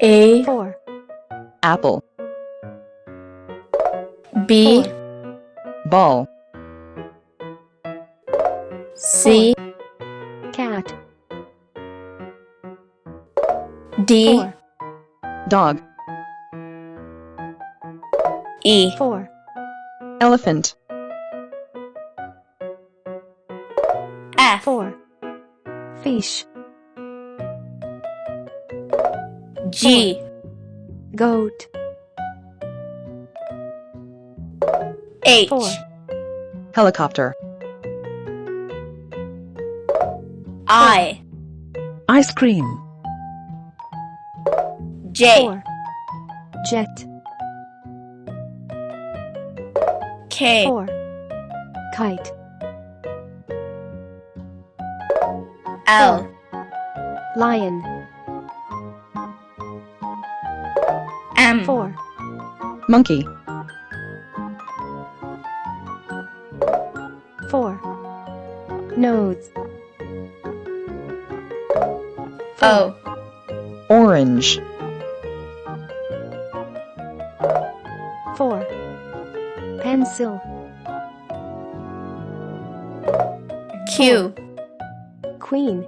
A, 4, apple, B, 4, ball, C, cat, D, 4, dog, E, 4, elephant, F, 4, fish, G, goat, H, 4, helicopter, I, ice cream, J, 4, jet, K, 4, kite, L, lion, M, 4, monkey, 4, nose, O, orange, 4, pencil, Q, queen,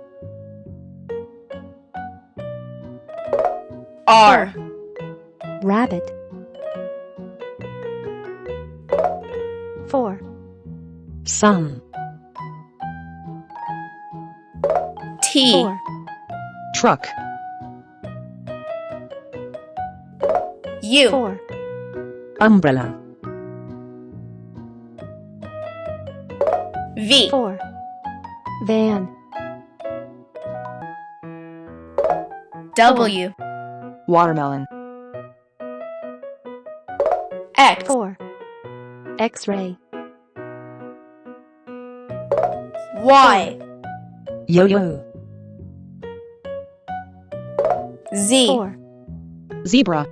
R, rabbit, 4, sun, T, 4, truck, U, 4, umbrella, V, 4, van, W, watermelon, X, 4, x-ray, Y, yo-yo, Z, 4, zebra,